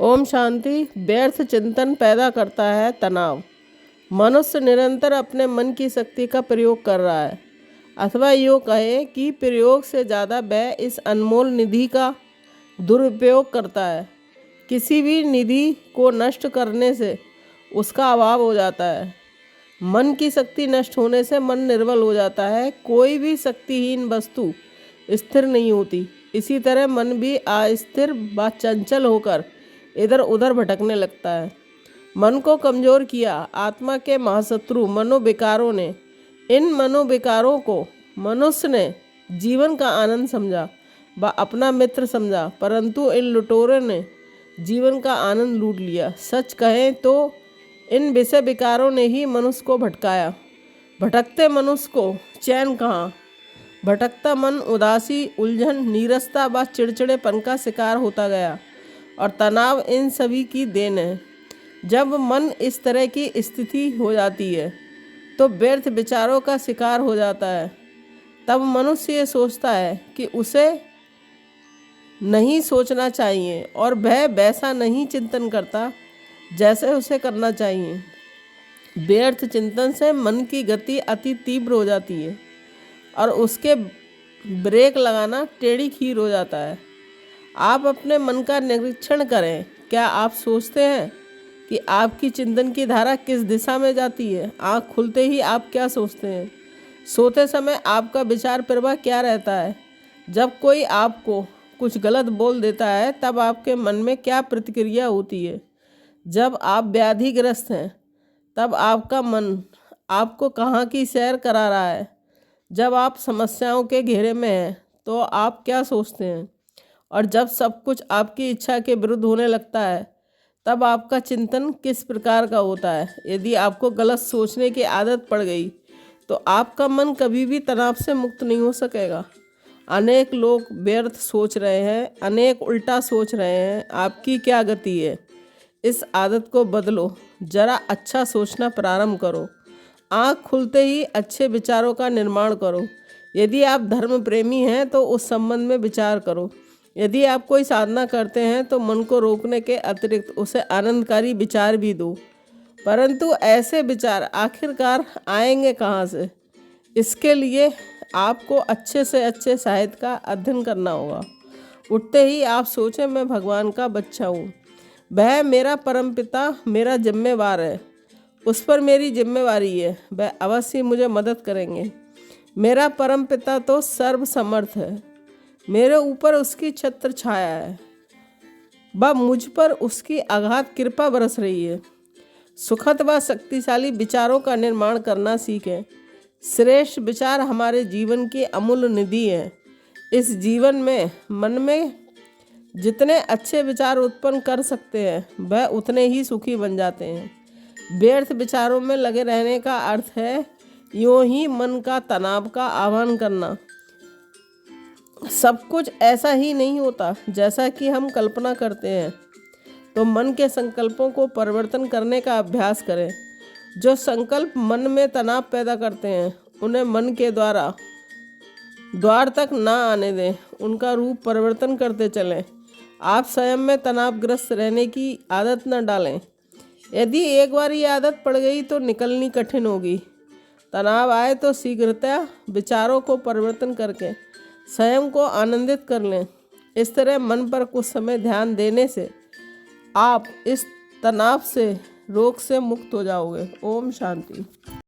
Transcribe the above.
ओम शांति। व्यर्थ चिंतन पैदा करता है तनाव। मनुष्य निरंतर अपने मन की शक्ति का प्रयोग कर रहा है, अथवा यूँ कहे कि प्रयोग से ज़्यादा वह इस अनमोल निधि का दुरुपयोग करता है। किसी भी निधि को नष्ट करने से उसका अभाव हो जाता है। मन की शक्ति नष्ट होने से मन निर्बल हो जाता है। कोई भी शक्तिहीन वस्तु स्थिर नहीं होती। इसी तरह मन भी अस्थिर व चंचल होकर इधर उधर भटकने लगता है। मन को कमज़ोर किया आत्मा के महाशत्रु मनोविकारों ने। इन मनोविकारों को मनुष्य ने जीवन का आनंद समझा व अपना मित्र समझा, परंतु इन लुटेरों ने जीवन का आनंद लूट लिया। सच कहें तो इन विषय विकारों ने ही मनुष्य को भटकाया। भटकते मनुष्य को चैन कहाँ। भटकता मन उदासी, उलझन, नीरसता व चिड़चिड़ेपन का शिकार होता गया और तनाव इन सभी की देन है। जब मन इस तरह की स्थिति हो जाती है तो व्यर्थ विचारों का शिकार हो जाता है। तब मनुष्य ये सोचता है कि उसे नहीं सोचना चाहिए और वह वैसा नहीं चिंतन करता जैसे उसे करना चाहिए। व्यर्थ चिंतन से मन की गति अति तीव्र हो जाती है और उसके ब्रेक लगाना टेढ़ी खीर हो जाता है। आप अपने मन का निरीक्षण करें। क्या आप सोचते हैं कि आपकी चिंतन की धारा किस दिशा में जाती है? आँख खुलते ही आप क्या सोचते हैं? सोते समय आपका विचार प्रवाह क्या रहता है? जब कोई आपको कुछ गलत बोल देता है तब आपके मन में क्या प्रतिक्रिया होती है? जब आप व्याधिग्रस्त हैं तब आपका मन आपको कहाँ की सैर करा रहा है? जब आप समस्याओं के घेरे में हैं तो आप क्या सोचते हैं? और जब सब कुछ आपकी इच्छा के विरुद्ध होने लगता है तब आपका चिंतन किस प्रकार का होता है? यदि आपको गलत सोचने की आदत पड़ गई तो आपका मन कभी भी तनाव से मुक्त नहीं हो सकेगा। अनेक लोग व्यर्थ सोच रहे हैं, अनेक उल्टा सोच रहे हैं। आपकी क्या गति है? इस आदत को बदलो। जरा अच्छा सोचना प्रारंभ करो। आँख खुलते ही अच्छे विचारों का निर्माण करो। यदि आप धर्म प्रेमी हैं तो उस संबंध में विचार करो। यदि आप कोई साधना करते हैं तो मन को रोकने के अतिरिक्त उसे आनंदकारी विचार भी दो। परंतु ऐसे विचार आखिरकार आएंगे कहाँ से? इसके लिए आपको अच्छे से अच्छे साहित्य का अध्ययन करना होगा। उठते ही आप सोचें, मैं भगवान का बच्चा हूँ, वह मेरा परमपिता मेरा जिम्मेवार है, उस पर मेरी जिम्मेवारी है, वह अवश्य मुझे मदद करेंगे। मेरा परमपिता तो सर्वसमर्थ है, मेरे ऊपर उसकी छत्र छाया है, व मुझ पर उसकी अगाध कृपा बरस रही है। सुखद व शक्तिशाली विचारों का निर्माण करना सीखें। श्रेष्ठ विचार हमारे जीवन की अमूल्य निधि है। इस जीवन में मन में जितने अच्छे विचार उत्पन्न कर सकते हैं वह उतने ही सुखी बन जाते हैं। व्यर्थ विचारों में लगे रहने का अर्थ है यूँ ही मन का तनाव का आह्वान करना। सब कुछ ऐसा ही नहीं होता जैसा कि हम कल्पना करते हैं। तो मन के संकल्पों को परिवर्तन करने का अभ्यास करें। जो संकल्प मन में तनाव पैदा करते हैं उन्हें मन के द्वार तक ना आने दें, उनका रूप परिवर्तन करते चलें। आप स्वयं में तनावग्रस्त रहने की आदत न डालें। यदि एक बार ये आदत पड़ गई तो निकलनी कठिन होगी। तनाव आए तो शीघ्रतः विचारों को परिवर्तन करके स्वयं को आनंदित कर लें। इस तरह मन पर कुछ समय ध्यान देने से आप इस तनाव से रोग से मुक्त हो जाओगे। ओम शांति।